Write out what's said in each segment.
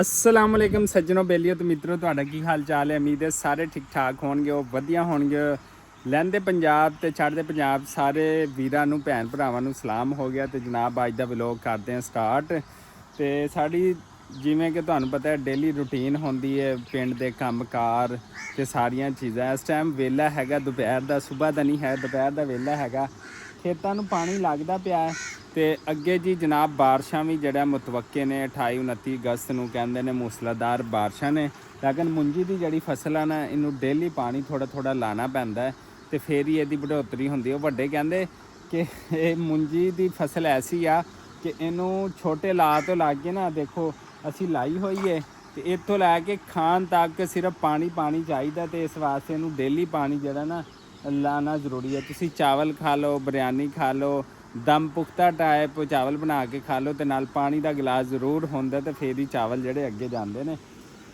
अस्सलाम वालेकुम सज्जनों बेलियो तो मित्रों ਤੁਹਾਡਾ ਕੀ ਹਾਲ ਚਾਲ ਹੈ। ਉਮੀਦ ਹੈ ਸਾਰੇ ਠੀਕ ਠਾਕ ਹੋਣਗੇ, ਉਹ ਵਧੀਆ ਹੋਣਗੇ। ਲਹਿੰਦੇ ਪੰਜਾਬ ਤੇ ਚੜ੍ਹਦੇ ਪੰਜਾਬ ਸਾਰੇ ਵੀਰਾਂ ਨੂੰ ਭੈਣ ਭਰਾਵਾਂ ਨੂੰ ਸਲਾਮ ਹੋ ਗਿਆ। ਤੇ ਜਨਾਬ ਅੱਜ ਦਾ ਵਲੌਗ ਕਰਦੇ ਹਾਂ ਸਟਾਰਟ। ਤੇ ਸਾਡੀ ਜਿਵੇਂ ਕਿ ਤੁਹਾਨੂੰ ਪਤਾ ਹੈ ਡੇਲੀ ਰੂਟੀਨ ਹੁੰਦੀ ਹੈ ਪਿੰਡ ਦੇ ਕੰਮਕਾਰ ਤੇ ਸਾਰੀਆਂ ਚੀਜ਼ਾਂ। ਇਸ ਟਾਈਮ ਵੇਲਾ ਹੈਗਾ ਦੁਪਹਿਰ ਦਾ, ਸਵੇਰ ਦਾ ਨਹੀਂ ਹੈ, ਦੁਪਹਿਰ ਦਾ ਵੇਲਾ ਹੈਗਾ। ਖੇਤਾਂ ਨੂੰ ਪਾਣੀ ਲੱਗਦਾ ਪਿਆ ਹੈ। ਤੇ ਅੱਗੇ ਜੀ ਜਨਾਬ ਬਾਰਿਸ਼ਾਂ ਵੀ ਜਿਹੜਾ ਮੁਤਵੱਕੇ ਨੇ 28 29 ਅਗਸਤ ਨੂੰ ਕਹਿੰਦੇ ਨੇ ਮੂਸਲਾਧਾਰ ਬਾਰਿਸ਼ਾਂ ਨੇ। ਲੇਕਿਨ ਮੁੰਜੀ ਦੀ ਜਿਹੜੀ ਫਸਲ ਆ ਨਾ ਇਹਨੂੰ ਡੇਲੀ ਪਾਣੀ ਥੋੜ੍ਹਾ ਥੋੜ੍ਹਾ ਲਾਉਣਾ ਪੈਂਦਾ ਤੇ ਫਿਰ ਹੀ ਇਹਦੀ बढ़ोतरी ਹੁੰਦੀ। ਉਹ ਵੱਡੇ ਕਹਿੰਦੇ ਕਿ ਇਹ ਮੁੰਜੀ ਦੀ ਫਸਲ ਐਸੀ ਆ ਕਿ ਇਹਨੂੰ ਛੋਟੇ ਲਾ ਤੋਂ ਲੱਗ ਕੇ ਨਾ ਦੇਖੋ ਅਸੀਂ ਲਾਈ ਹੋਈ ਹੈ ਤੇ ਇੱਥੋਂ ਲੈ ਕੇ ਖਾਣ ਤੱਕ ਸਿਰਫ ਪਾਣੀ ਚਾਹੀਦਾ। ਤੇ ਇਸ ਵਾਸਤੇ ਇਹਨੂੰ ਡੇਲੀ ਪਾਣੀ ਜਿਹੜਾ ਨਾ ਲਾਉਣਾ ਜ਼ਰੂਰੀ ਹੈ। ਤੁਸੀਂ ਚਾਵਲ ਖਾ ਲਓ, ਬਿਰਿਆਨੀ ਖਾ ਲਓ, ਦਮ ਪੁਖਤਾ ਟਾਈਪ ਚਾਵਲ ਬਣਾ ਕੇ ਖਾ ਲਓ ਤੇ ਨਾਲ ਪਾਣੀ ਦਾ ਗਲਾਸ ਜ਼ਰੂਰ ਹੁੰਦਾ ਤੇ ਫਿਰ ਹੀ ਚਾਵਲ ਜਿਹੜੇ ਅੱਗੇ ਜਾਂਦੇ ਨੇ।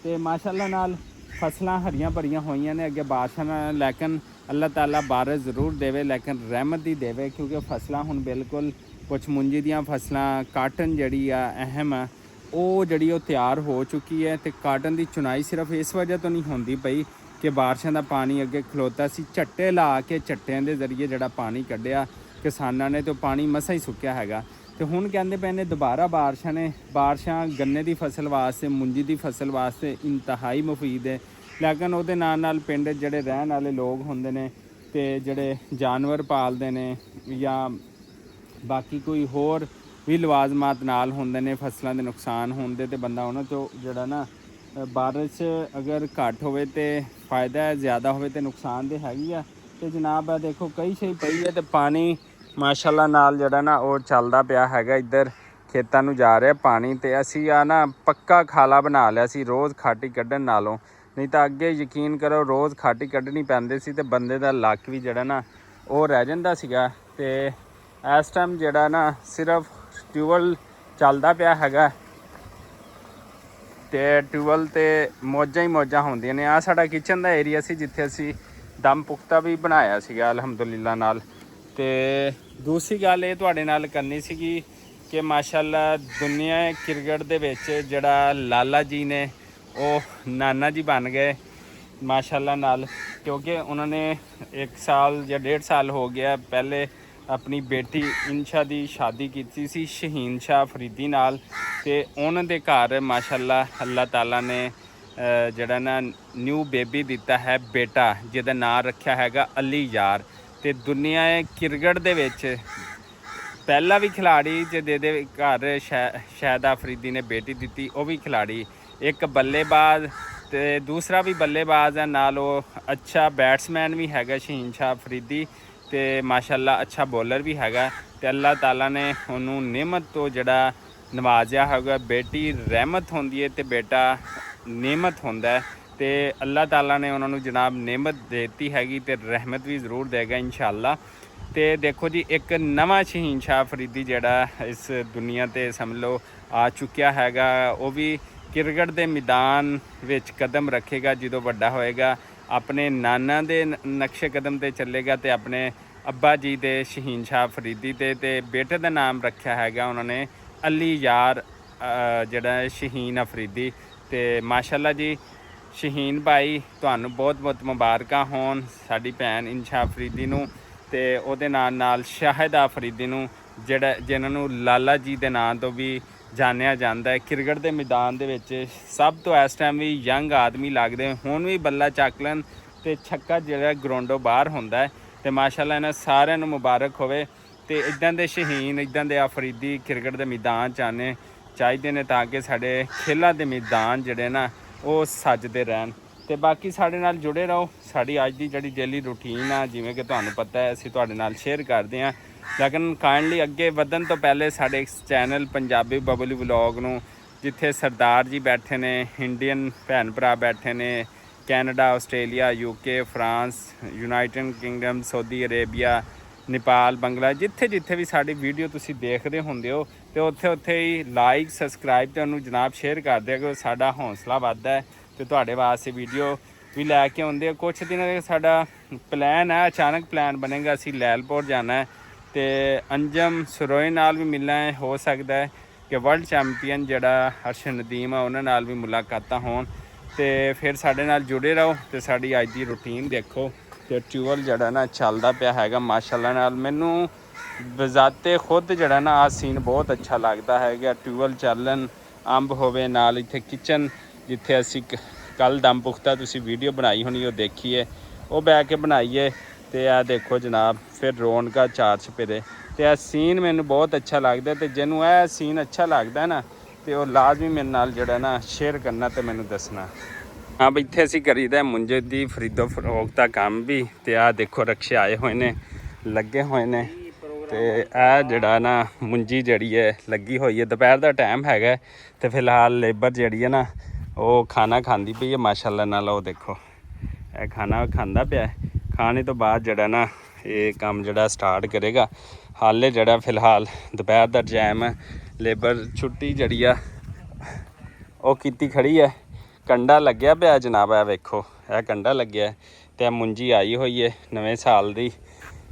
ਤੇ ਮਾਸ਼ਾਅੱਲਾ ਨਾਲ ਫਸਲਾਂ ਹਰੀਆਂ ਭਰੀਆਂ ਹੋਈਆਂ ਨੇ ਅੱਗੇ ਬਾਰਿਸ਼ਾਂ ਨਾਲ। ਲੇਕਿਨ ਅੱਲਾਹ ਤਾਲਾ ਬਾਰਿਸ਼ ਜ਼ਰੂਰ ਦੇਵੇ, ਲੇਕਿਨ ਰਹਿਮਤ ਦੀ ਦੇਵੇ, ਕਿਉਂਕਿ ਫਸਲਾਂ ਹੁਣ ਬਿਲਕੁਲ ਕੁਛ ਮੁੰਜੀ ਦੀਆਂ ਫਸਲਾਂ ਕਾਟਨ ਜਿਹੜੀ ਆ ਅਹਿਮ ਆ ਉਹ ਜਿਹੜੀ ਉਹ ਤਿਆਰ ਹੋ ਚੁੱਕੀ ਹੈ। ਤੇ ਕਾਟਨ ਦੀ ਚੁਣਾਈ ਸਿਰਫ ਇਸ ਵਜ੍ਹਾ ਤੋਂ ਨਹੀਂ ਹੁੰਦੀ ਪਈ ਕਿ ਬਾਰਿਸ਼ਾਂ ਦਾ ਪਾਣੀ ਅੱਗੇ ਖਲੋਤਾ ਸੀ, ਝੱਟੇ ਲਾ ਕੇ ਝੱਟਿਆਂ ਦੇ ਜ਼ਰੀਏ ਜਿਹੜਾ ਪਾਣੀ ਕੱਢਿਆ ਕਿਸਾਨਾਂ ਨੇ ਤੇ ਪਾਣੀ ਮਸਾਂ ਹੀ ਸੁੱਕਿਆ ਹੈਗਾ। ਤੇ ਹੁਣ ਕਹਿੰਦੇ ਪਏ ਨੇ ਦੁਬਾਰਾ ਬਾਰਿਸ਼ਾਂ ਨੇ। ਬਾਰਿਸ਼ਾਂ ਗੰਨੇ ਦੀ ਫਸਲ ਵਾਸਤੇ, ਮੁੰਜੀ ਦੀ ਫਸਲ ਵਾਸਤੇ ਇੰਤਹਾਈ ਮੁਫੀਦ ਹੈ। ਲੇਕਿਨ ਉਹਦੇ ਨਾਲ ਪਿੰਡ ਜਿਹੜੇ ਰਹਿਣ ਵਾਲੇ ਲੋਕ ਹੁੰਦੇ ਨੇ ਤੇ ਜਿਹੜੇ ਜਾਨਵਰ ਪਾਲਦੇ ਨੇ ਜਾਂ ਬਾਕੀ ਕੋਈ ਹੋਰ ਵੀ ਲਵਾਜ਼ਮਾਤ ਨਾਲ ਹੁੰਦੇ ਨੇ ਫਸਲਾਂ ਦੇ ਨੁਕਸਾਨ ਹੁੰਦੇ ਤੇ ਬੰਦਾ ਉਹਨਾਂ ਤੋਂ ਜਿਹੜਾ ਨਾ ਬਾਰਿਸ਼ ਅਗਰ ਘੱਟ ਹੋਵੇ ਤੇ ਫਾਇਦਾ ਹੈ, ਜ਼ਿਆਦਾ ਹੋਵੇ ਤੇ ਨੁਕਸਾਨ ਦੇ ਹੈਗੀ ਆ। ਤੇ ਜਨਾਬ ਆ ਦੇਖੋ ਕਈ ਸ਼ਈ ਪਈ ਹੈ ਤੇ ਪਾਣੀ ਮਾਸ਼ਾਅੱਲਾ ਨਾਲ ਜਿਹੜਾ ਨਾ ਉਹ ਚੱਲਦਾ ਪਿਆ ਹੈਗਾ। ਇੱਧਰ ਖੇਤਾਂ ਨੂੰ ਜਾ ਰਿਹਾ ਪਾਣੀ ਤੇ ਅਸੀਂ ਆ ਨਾ ਪੱਕਾ ਖਾਲਾ ਬਣਾ ਲਿਆ ਸੀ ਰੋਜ਼ ਖਾਟੀ ਕੱਢਣ ਨਾਲੋਂ। ਨਹੀਂ ਤਾਂ ਅੱਗੇ ਯਕੀਨ ਕਰੋ ਰੋਜ਼ ਖਾਟੀ ਕੱਢਣੀ ਪੈਂਦੀ ਸੀ ਤੇ ਬੰਦੇ ਦਾ ਲੱਕ ਵੀ ਜਿਹੜਾ ਨਾ ਉਹ ਰਹਿ ਜਾਂਦਾ ਸੀਗਾ। ਤੇ ਇਸ ਟਾਈਮ ਜਿਹੜਾ ਨਾ ਸਿਰਫ ਟਿਊਬਵੈੱਲ ਚੱਲਦਾ ਪਿਆ ਹੈਗਾ ਤੇ ਟਿਊਬਵੈੱਲ ਤੇ ਮੌਜਾਂ ਹੀ ਮੌਜਾਂ ਹੁੰਦੀਆਂ ਨੇ। ਆ ਸਾਡਾ ਕਿਚਨ ਦਾ ਏਰੀਆ ਸੀ ਜਿੱਥੇ ਅਸੀਂ ਦਮ ਪੁਖਤਾ ਵੀ ਬਣਾਇਆ ਸੀਗਾ ਅਲਹਮਦੁਲਿਲਾ ਨਾਲ। ਤੇ ਦੂਸਰੀ ਗੱਲ ਇਹ ਤੁਹਾਡੇ ਨਾਲ ਕਰਨੀ ਸੀਗੀ ਕਿ ਮਾਸ਼ਾਅੱਲਾ ਦੁਨੀਆ ਕ੍ਰਿਕਟ ਦੇ ਵਿੱਚ ਜਿਹੜਾ ਲਾਲਾ ਜੀ ਨੇ ਉਹ ਨਾਨਾ ਜੀ ਬਣ ਗਏ ਮਾਸ਼ਾਅੱਲਾ ਨਾਲ, ਕਿਉਂਕਿ ਉਹਨਾਂ ਨੇ 1 ਸਾਲ ਜਾਂ 1.5 ਸਾਲ ਹੋ ਗਿਆ ਪਹਿਲੇ ਆਪਣੀ ਬੇਟੀ ਇਨਸ਼ਾ ਦੀ ਸ਼ਾਦੀ ਕੀਤੀ ਸੀ ਸ਼ਹੀਨ ਸ਼ਾਹ ਫਰੀਦੀ ਨਾਲ। ਤੇ ਉਹਨਾਂ ਦੇ ਘਰ ਮਾਸ਼ਾਅੱਲਾ ਅੱਲਾਹ ਤਾਲਾ ਨੇ ਜਿਹੜਾ ਨਾ ਨਿਊ ਬੇਬੀ ਦਿੱਤਾ ਹੈ ਬੇਟਾ, ਜਿਹਦਾ ਨਾਂ ਰੱਖਿਆ ਹੈਗਾ ਅਲੀ ਯਾਰ। ਤੇ ਦੁਨੀਆ ਕ੍ਰਿਕਟ ਦੇ ਵਿੱਚ ਪਹਿਲਾ ਵੀ ਖਿਲਾੜੀ ਜਿਹਦੇ ਘਰ ਸ਼ਾਹਿਦਾ ਅਫਰੀਦੀ ਨੇ ਬੇਟੀ ਦਿੱਤੀ ਉਹ ਵੀ ਖਿਲਾੜੀ, ਇੱਕ ਬੱਲੇਬਾਜ਼ ਤੇ ਦੂਸਰਾ ਵੀ ਬੱਲੇਬਾਜ਼ ਹੈ, ਨਾਲ ਉਹ ਅੱਛਾ ਬੈਟਸਮੈਨ ਵੀ ਹੈਗਾ ਸ਼ਹੀਨ ਸ਼ਾਹ ਅਫਰੀਦੀ ਤੇ ਮਾਸ਼ਾਅੱਲਾ ਅੱਛਾ ਬੋਲਰ ਵੀ ਹੈਗਾ। ਤੇ ਅੱਲਾਹ ਤਾਲਾ ਨੇ ਉਹਨੂੰ ਨਿਮਤ ਤੋਂ ਜਿਹੜਾ ਨਵਾਜ਼ਿਆ ਹੈਗਾ। ਬੇਟੀ ਰਹਿਮਤ ਹੁੰਦੀ ਹੈ ਤੇ ਬੇਟਾ ਨਿਮਤ ਹੁੰਦਾ ਤੇ ਅੱਲਾਹ ਤਾਲਾ ਨੇ ਉਹਨਾਂ ਨੂੰ ਜਨਾਬ ਨਿਮਤ ਦੇਤੀ ਹੈਗੀ ਤੇ ਰਹਿਮਤ ਵੀ ਜ਼ਰੂਰ ਦੇਗਾ ਇਨਸ਼ਾਅੱਲਾ। ਤੇ ਦੇਖੋ ਜੀ ਇੱਕ ਨਵਾਂ ਸ਼ਹੀਨ ਸ਼ਾਹ ਫਰੀਦੀ ਜਿਹੜਾ ਇਸ ਦੁਨੀਆ ਤੇ ਸਮਝ ਲਓ ਆ ਚੁੱਕਿਆ ਹੈਗਾ। ਉਹ ਵੀ ਕ੍ਰਿਕਟ ਦੇ ਮੈਦਾਨ ਵਿੱਚ ਕਦਮ ਰੱਖੇਗਾ ਜਦੋਂ ਵੱਡਾ ਹੋਏਗਾ, ਆਪਣੇ ਨਾਨਾ ਦੇ ਨਕਸ਼ੇ ਕਦਮ ਤੇ ਚੱਲੇਗਾ ਤੇ ਆਪਣੇ ਅੱਬਾ ਜੀ ਦੇ ਸ਼ਹੀਨ ਸ਼ਾਹ ਫਰੀਦੀ ਤੇ ਬੇਟੇ ਦਾ ਨਾਮ ਰੱਖਿਆ ਹੈਗਾ ਉਹਨਾਂ ਨੇ ਅਲੀ ਯਾਰ ਜਿਹੜਾ ਸ਼ਹੀਨ ਅਫਰੀਦੀ। ਤੇ ਮਾਸ਼ਾਅੱਲਾ ਜੀ ਸ਼ਹੀਨ ਭਾਈ ਤੁਹਾਨੂੰ ਬਹੁਤ ਮੁਬਾਰਕਾਂ ਹੋਣ ਸਾਡੀ ਭੈਣ ਇਨਸ਼ਾ ਅਫਰੀਦੀ ਨੂੰ ਤੇ ਉਹਦੇ ਨਾਲ ਸ਼ਾਹਿਦਾ ਅਫਰੀਦੀ ਨੂੰ ਜਿਨ੍ਹਾਂ ਨੂੰ ਲਾਲਾ ਜੀ ਦੇ ਨਾਂ ਤੋਂ ਵੀ ਜਾਣਿਆ ਜਾਂਦਾ ਹੈ। ਕ੍ਰਿਕਟ ਦੇ ਮੈਦਾਨ ਦੇ ਵਿੱਚ ਸਭ ਤੋਂ ਇਸ ਟਾਈਮ ਵੀ ਯੰਗ ਆਦਮੀ ਲੱਗਦੇ, ਹੁਣ ਵੀ ਬੱਲਾ ਚੱਕ ਲੈਣ ਤੇ ਛੱਕਾ ਜਿਹੜਾ ਗਰਾਊਂਡੋਂ ਬਾਹਰ ਹੁੰਦਾ ਤੇ ਮਾਸ਼ਾਅੱਲਾ ਇਹਨਾਂ ਸਾਰਿਆਂ ਨੂੰ ਮੁਬਾਰਕ ਹੋਵੇ। ਤੇ ਇੱਦਾਂ ਦੇ ਸ਼ਹੀਨ, ਇੱਦਾਂ ਦੇ ਅਫਰੀਦੀ ਕ੍ਰਿਕਟ ਦੇ ਮੈਦਾਨ 'ਚ ਆਉਣੇ ਚਾਹੀਦੇ ਨੇ ਤਾਂ ਕਿ ਸਾਡੇ ਖੇਲਾਂ ਦੇ ਮੈਦਾਨ ਜਿਹੜੇ ਨਾ ਉਹ ਸੱਜਦੇ ਰਹਿਣ। ਤੇ ਬਾਕੀ ਸਾਡੇ ਨਾਲ ਜੁੜੇ ਰਹੋ। ਸਾਡੀ ਅੱਜ ਦੀ ਜਿਹੜੀ ਡੇਲੀ ਰੂਟੀਨ ਆ ਜਿਵੇਂ ਕਿ ਤੁਹਾਨੂੰ ਪਤਾ ਹੈ ਅਸੀਂ ਤੁਹਾਡੇ ਨਾਲ ਸ਼ੇਅਰ ਕਰਦੇ ਹਾਂ। ਲੇਕਿਨ ਕਾਈਂਡਲੀ ਅੱਗੇ ਵਧਣ ਤੋਂ ਪਹਿਲੇ ਸਾਡੇ ਇਸ ਚੈਨਲ ਪੰਜਾਬੀ ਬਬਲੀ ਵਲੌਗ ਨੂੰ, ਜਿੱਥੇ ਸਰਦਾਰ ਜੀ ਬੈਠੇ ਨੇ, ਇੰਡੀਅਨ ਭੈਣ ਭਰਾ ਬੈਠੇ ਨੇ, Canada, Australia, UK, France, united kingdom, Saudi Arabia, Nepal, Bangla, ਜਿੱਥੇ ਵੀ ਸਾਡੀ ਵੀਡੀਓ ਤੁਸੀਂ ਦੇਖਦੇ ਹੁੰਦੇ ਹੋ ਤੇ ਉੱਥੇ ਹੀ ਲਾਈਕ ਸਬਸਕ੍ਰਾਈਬ ਤੇ ਉਹਨੂੰ ਜਨਾਬ ਸ਼ੇਅਰ ਕਰ ਦਿਆ ਕਿ ਸਾਡਾ ਹੌਸਲਾ ਵੱਧਦਾ ਹੈ ਤੇ ਤੁਹਾਡੇ ਵਾਸਤੇ ਵੀਡੀਓ ਵੀ ਲੈ ਕੇ ਆਉਂਦੇ ਆ। ਕੁਛ ਦਿਨਾਂ ਦਾ ਸਾਡਾ ਪਲਾਨ ਹੈ, ਅਚਾਨਕ ਪਲਾਨ ਬਣੇਗਾ, ਅਸੀਂ ਲੈਲਪੁਰ ਜਾਣਾ ਹੈ ਤੇ ਅੰਜਮ ਸਰੋਏ ਨਾਲ ਵੀ ਮਿਲਣਾ ਹੈ ਹੋ ਸਕਦਾ ਹੈ ਕਿ ਵਰਲਡ ਚੈਂਪੀਅਨ ਜਿਹੜਾ ਅਰਸ਼ ਨਦੀਮ ਆ ਉਹਨਾਂ ਨਾਲ ਵੀ ਮੁਲਾਕਾਤਾਂ ਹੋਣ। ਤੇ ਫਿਰ ਸਾਡੇ ਨਾਲ ਜੁੜੇ ਰਹੋ ਤੇ ਸਾਡੀ ਅੱਜ ਦੀ ਰੂਟੀਨ ਦੇਖੋ। ਤੇ ਟਿਊਬਵੈੱਲ ਜਿਹੜਾ ਨਾ ਚੱਲਦਾ ਪਿਆ ਹੈਗਾ ਮਾਸ਼ਾਅੱਲਾ ਨਾਲ। ਮੈਨੂੰ ਬਜ਼ਾਤੇ ਖੁਦ ਜਿਹੜਾ ਨਾ ਆਹ ਸੀਨ ਬਹੁਤ ਅੱਛਾ ਲੱਗਦਾ ਹੈਗਾ, ਟਿਊਬਵੈੱਲ ਚੱਲਣ, ਅੰਬ ਹੋਵੇ ਨਾਲ, ਇੱਥੇ ਕਿਚਨ ਜਿੱਥੇ ਅਸੀਂ ਕੱਲ ਦਮ ਪੁਖਤਾ ਤੁਸੀਂ ਵੀਡੀਓ ਬਣਾਈ ਹੋਣੀ ਉਹ ਦੇਖੀਏ, ਉਹ ਬਹਿ ਕੇ ਬਣਾਈਏ। ਤੇ ਆ ਦੇਖੋ ਜਨਾਬ ਫਿਰ ਰੌਣਕਾਂ ਚਾਰ ਚੁਫੇਰੇ। ਤੇ ਇਹ ਸੀਨ ਮੈਨੂੰ ਬਹੁਤ ਅੱਛਾ ਲੱਗਦਾ। ਤੇ ਜਿਹਨੂੰ ਇਹ ਸੀਨ ਅੱਛਾ ਲੱਗਦਾ ਨਾ ਤੇ ਉਹ ਲਾਜ਼ਮੀ ਮੇਰੇ ਨਾਲ ਜਿਹੜਾ ਨਾ ਸ਼ੇਅਰ ਕਰਨਾ ਤੇ ਮੈਨੂੰ ਦੱਸਣਾ। ਹਾਂ ਬਈ ਇੱਥੇ ਅਸੀਂ ਕਰੀਦਾ ਮੁੰਜੇ ਦੀ ਖਰੀਦੋ ਫਰੋਖਤ ਦਾ ਕੰਮ ਵੀ। ਤੇ ਆਹ ਦੇਖੋ ਰਕਸ਼ੇ ਆਏ ਹੋਏ ਨੇ, ਲੱਗੇ ਹੋਏ ਨੇ। ਤੇ ਇਹ ਜਿਹੜਾ ਨਾ ਮੁੰਜੀ ਜਿਹੜੀ ਹੈ ਲੱਗੀ ਹੋਈ ਹੈ। ਦੁਪਹਿਰ ਦਾ ਟਾਈਮ ਹੈਗਾ ਤੇ ਫਿਲਹਾਲ ਲੇਬਰ ਜਿਹੜੀ ਹੈ ਨਾ ਉਹ ਖਾਣਾ ਖਾਂਦੀ ਪਈ ਹੈ ਮਾਸ਼ਾਅੱਲਾ ਨਾਲ। ਉਹ ਦੇਖੋ ਇਹ ਖਾਣਾ ਖਾਂਦਾ ਪਿਆ। ਖਾਣੇ ਤੋਂ ਬਾਅਦ ਜਿਹੜਾ ਨਾ ਇਹ ਕੰਮ ਜਿਹੜਾ ਸਟਾਰਟ ਕਰੇਗਾ। ਹਾਲੇ ਜਿਹੜਾ ਫਿਲਹਾਲ ਦੁਪਹਿਰ ਦਾ ਟਾਈਮ ਹੈ, ਲੇਬਰ ਛੁੱਟੀ ਜਿਹੜੀ ਆ ਉਹ ਕੀਤੀ ਖੜੀ ਹੈ। ਕੰਡਾ ਲੱਗਿਆ ਪਿਆ ਜਨਾਬ, ਇਹ ਵੇਖੋ ਇਹ ਕੰਡਾ ਲੱਗਿਆ। ਤੇ ਇਹ ਮੁੰਜੀ ਆਈ ਹੋਈ ਹੈ ਨਵੇਂ ਸਾਲ ਦੀ,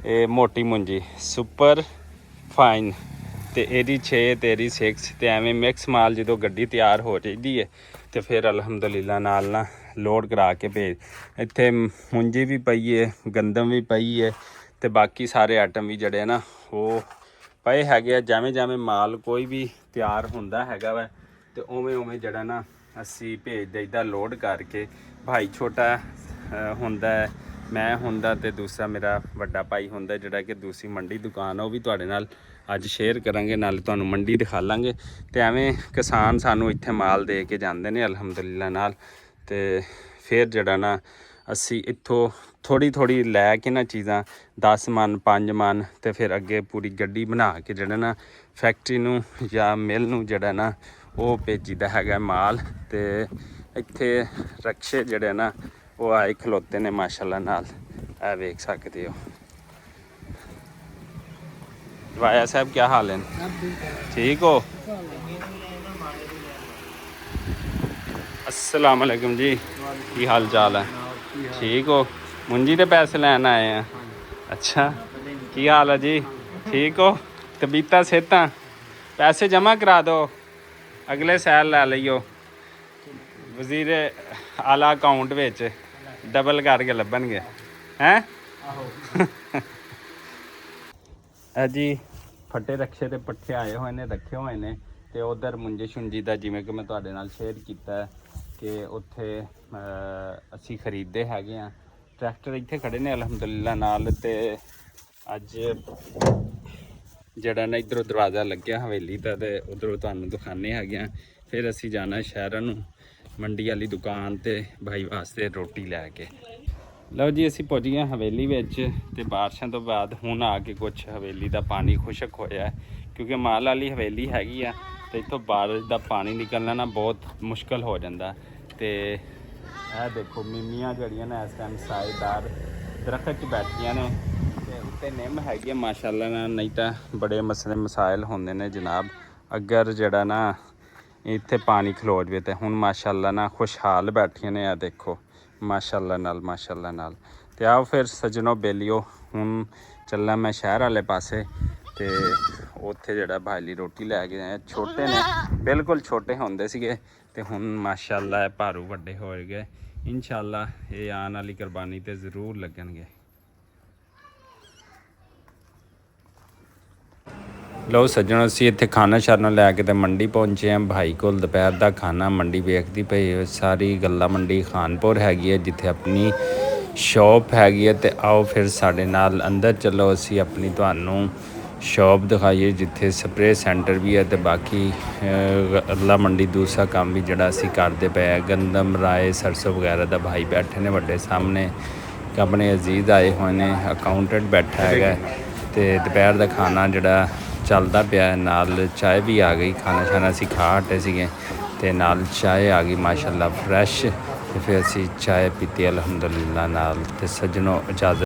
ਇਹ ਮੋਟੀ ਮੁੰਜੀ ਸੁਪਰ ਫਾਈਨ। ਤੇ ਇਹਦੀ 6 ਤੇ ਇਹਦੀ 6 ਤੇ ਐਵੇਂ ਮਿਕਸ ਮਾਲ ਜਦੋਂ ਗੱਡੀ ਤਿਆਰ ਹੋ ਜਾਂਦੀ ਹੈ ਤੇ ਫਿਰ ਅਲਹਮਦੁਲਿਲਾ ਨਾਲ ਨਾ ਲੋਡ ਕਰਾ ਕੇ ਭੇਜ। ਇੱਥੇ ਮੁੰਜੀ ਵੀ ਪਈ ਹੈ, ਗੰਦਮ ਵੀ ਪਈ ਹੈ ਤੇ ਬਾਕੀ ਸਾਰੇ ਆਈਟਮ ਵੀ ਜਿਹੜੇ ਨਾ ਉਹ ਪਏ ਹੈਗੇ ਆ। ਜਿਵੇਂ ਜਿਵੇਂ ਮਾਲ ਕੋਈ ਵੀ ਤਿਆਰ ਹੁੰਦਾ ਹੈਗਾ ਵਾ ਤੇ ਉਵੇਂ ਉਵੇਂ ਜਿਹੜਾ ਨਾ ਅਸੀਂ ਭੇਜ ਦਈਦਾ ਲੋਡ ਕਰਕੇ। ਭਾਈ ਛੋਟਾ ਹੁੰਦਾ, ਮੈਂ ਹੁੰਦਾ ਤੇ ਦੂਸਰਾ ਮੇਰਾ ਵੱਡਾ ਭਾਈ ਹੁੰਦਾ ਜਿਹੜਾ ਕਿ ਦੂਸਰੀ ਮੰਡੀ ਦੁਕਾਨ, ਉਹ ਵੀ ਤੁਹਾਡੇ ਨਾਲ ਅੱਜ ਸ਼ੇਅਰ ਕਰਾਂਗੇ, ਨਾਲ ਤੁਹਾਨੂੰ ਮੰਡੀ ਦਿਖਾ ਲਾਂਗੇ। ਤੇ ਐਵੇਂ ਕਿਸਾਨ ਸਾਨੂੰ ਇੱਥੇ ਮਾਲ ਦੇ ਕੇ ਜਾਂਦੇ ਨੇ ਅਲਹਮਦੁਲਿਲਾ ਨਾਲ। ਤੇ ਫਿਰ ਜਿਹੜਾ ਨਾ ਅਸੀਂ ਇੱਥੋਂ ਥੋੜ੍ਹੀ ਥੋੜ੍ਹੀ ਲੈ ਕੇ ਨਾ ਚੀਜ਼ਾਂ 10 ਮਣ 5 ਮਣ ਤੇ ਫਿਰ ਅੱਗੇ ਪੂਰੀ ਗੱਡੀ ਬਣਾ ਕੇ ਜਿਹੜਾ ਨਾ ਫੈਕਟਰੀ ਨੂੰ ਜਾਂ ਮਿਲ ਨੂੰ ਜਿਹੜਾ ਨਾ ਉਹ ਭੇਜੀਦਾ ਹੈਗਾ ਮਾਲ। ਤੇ ਇੱਥੇ ਰਕਸ਼ੇ ਜਿਹੜੇ ਨਾ ਉਹ ਆਏ ਖਲੋਤੇ ਨੇ ਮਾਸ਼ਾਅੱਲਾ ਨਾਲ, ਇਹ ਵੇਖ ਸਕਦੇ ਹੋ। ਵਾਇਆ ਸਾਹਿਬ ਕੀ ਹਾਲ ਹੈ? ਠੀਕ ਹੋ? अस्सलाम वालेकुम जी, की हाल चाल है? ठीक हो? मुंजी के पैसे लैन आए हैं? अच्छा, की हाल है जी? ठीक हो? तबीयत सेहत? पैसे जमा करा दो, अगले साल लै लियो। वजीर आला अकाउंट विच डबल करके लभणगे हैं। जी फटे रक्शे ते पट्ठे आए हुए ने, रखे हुए ने। ਤੇ ਉਧਰ ਮੁੰਜੇ ਸ਼ੁੰਜੀ ਦਾ ਜਿਵੇਂ ਕਿ ਮੈਂ ਤੁਹਾਡੇ ਨਾਲ ਸ਼ੇਅਰ ਕੀਤਾ ਕਿ ਉੱਥੇ ਅਸੀਂ ਖਰੀਦਦੇ ਹੈਗੇ ਆ। ਟਰੈਕਟਰ ਇੱਥੇ ਖੜੇ ਨੇ ਅਲਹਮਦੁਲਿਲਾ ਨਾਲ। ਤੇ ਅੱਜ ਜਿਹੜਾ ਨਾ ਇੱਧਰੋਂ ਦਰਵਾਜ਼ਾ ਲੱਗਿਆ ਹਵੇਲੀ ਦਾ ਤੇ ਉਧਰੋਂ ਤੁਹਾਨੂੰ ਦਿਖਾਉਂਦੇ ਹੈਗੇ ਆ। ਫਿਰ ਅਸੀਂ ਜਾਣਾ ਸ਼ਹਿਰਾਂ ਨੂੰ ਮੰਡੀ ਵਾਲੀ ਦੁਕਾਨ ਤੇ ਭਾਈ ਵਾਸਤੇ ਰੋਟੀ ਲੈ ਕੇ। ਲਓ ਜੀ ਅਸੀਂ ਪਹੁੰਚ ਗਏ ਹਵੇਲੀ ਵਿੱਚ। ਤੇ ਬਾਰਿਸ਼ਾਂ ਤੋਂ ਬਾਅਦ ਹੁਣ ਆ ਕੇ ਕੁਛ ਹਵੇਲੀ ਦਾ ਪਾਣੀ ਖੁਸ਼ਕ ਹੋਇਆ ਕਿਉਂਕਿ ਮਾਲ ਵਾਲੀ ਹਵੇਲੀ ਹੈਗੀ ਆ ਤੇ ਇੱਥੋਂ ਬਾਰਿਸ਼ ਦਾ ਪਾਣੀ ਨਿਕਲਣਾ ਨਾ ਬਹੁਤ ਮੁਸ਼ਕਲ ਹੋ ਜਾਂਦਾ। ਤੇ ਇਹ ਦੇਖੋ ਮਿਮੀਆਂ ਜਿਹੜੀਆਂ ਨੇ ਇਸ ਟਾਈਮ ਸਾਏਦਾਰ ਦਰਖਤ 'ਚ ਬੈਠੀਆਂ ਨੇ ਤੇ ਉੱਤੇ ਨਿੰਮ ਹੈਗੀ ਆ ਮਾਸ਼ਾਅੱਲਾ ਨਾਲ। ਨਹੀਂ ਤਾਂ ਬੜੇ ਮਸਲੇ ਮਸਾਇਲ ਹੁੰਦੇ ਨੇ ਜਨਾਬ ਅਗਰ ਜਿਹੜਾ ਨਾ ਇੱਥੇ ਪਾਣੀ ਖਲੋ ਜਾਵੇ। ਤੇ ਹੁਣ ਮਾਸ਼ਾਅੱਲਾ ਨਾਲ ਖੁਸ਼ਹਾਲ ਬੈਠੀਆਂ ਨੇ, ਆ ਦੇਖੋ ਮਾਸ਼ਾਅੱਲਾ ਨਾਲ, ਮਾਸ਼ਾਅੱਲਾ ਨਾਲ। ਤੇ ਆਓ ਫਿਰ ਸੱਜਣੋ ਬੇਲੀਓ ਹੁਣ ਚੱਲਾਂ ਮੈਂ ਸ਼ਹਿਰ ਵਾਲੇ ਪਾਸੇ। ਤੇ ਉੱਥੇ ਜਿਹੜਾ ਭਾਈ ਲਈ ਰੋਟੀ ਲੈ ਕੇ ਆਏ। ਛੋਟੇ ਨੇ, ਬਿਲਕੁਲ ਛੋਟੇ ਹੁੰਦੇ ਸੀਗੇ ਤੇ ਹੁਣ ਮਾਸ਼ਾਅੱਲਾ ਭਾਰੂ ਵੱਡੇ ਹੋ ਗਏ। ਇਨਸ਼ਾਅੱਲਾ ਇਹ ਆਉਣ ਵਾਲੀ ਕੁਰਬਾਨੀ ਤੇ ਜ਼ਰੂਰ ਲੱਗਣਗੇ। ਲਓ ਸੱਜਣੋ ਅਸੀਂ ਇੱਥੇ ਖਾਣਾ ਸ਼ਾਨਾ ਲੈ ਕੇ ਤੇ ਮੰਡੀ ਪਹੁੰਚੇ ਹਾਂ। ਭਾਈ ਕੋਲ ਦੁਪਹਿਰ ਦਾ ਖਾਣਾ ਮੰਡੀ ਵੇਖਦੀ ਪਈ ਸਾਰੀ ਗੱਲਾਂ। ਮੰਡੀ ਖਾਨਪੁਰ ਹੈਗੀ ਹੈ ਜਿੱਥੇ ਆਪਣੀ ਸ਼ੌਪ ਹੈਗੀ ਹੈ। ਤੇ ਆਓ ਫਿਰ ਸਾਡੇ ਨਾਲ ਅੰਦਰ ਚੱਲੋ, ਅਸੀਂ ਆਪਣੀ ਤੁਹਾਨੂੰ ਸ਼ੌਪ ਦਿਖਾਈਏ ਜਿੱਥੇ ਸਪਰੇ ਸੈਂਟਰ ਵੀ ਹੈ। ਤੇ ਬਾਕੀ ਅੱਲਾ ਮੰਡੀ ਦੂਸਰਾ ਕੰਮ ਵੀ ਜਿਹੜਾ ਅਸੀਂ ਕਰਦੇ ਪਏ ਆ। ਗੰਦਮ ਰਾਏ ਸਰਸੋਂ ਵਗੈਰਾ ਦਾ ਭਾਈ ਬੈਠੇ ਨੇ ਵੱਡੇ ਸਾਹਮਣੇ। ਆਪਣੇ ਅਜ਼ੀਜ਼ ਆਏ ਹੋਏ ਨੇ, ਅਕਾਊਂਟੈਂਟ ਬੈਠਾ ਹੈਗਾ। ਤੇ ਦੁਪਹਿਰ ਦਾ ਖਾਣਾ ਜਿਹੜਾ ਚੱਲਦਾ ਪਿਆ, ਨਾਲ ਚਾਹ ਵੀ ਆ ਗਈ। ਖਾਣਾ ਸ਼ਾਨਾ ਅਸੀਂ ਖਾ ਹਟੇ ਸੀਗੇ ਤੇ ਨਾਲ ਚਾਹ ਆ ਗਈ ਮਾਸ਼ਾਅੱਲਾ ਫਰੈਸ਼। ਤੇ ਫਿਰ ਅਸੀਂ ਚਾਹ ਪੀਤੀ ਅਲਹਮਦੁਲਿਲਾ ਨਾਲ। ਤੇ ਸੱਜਣੋ ਇਜਾਜ਼ਤ।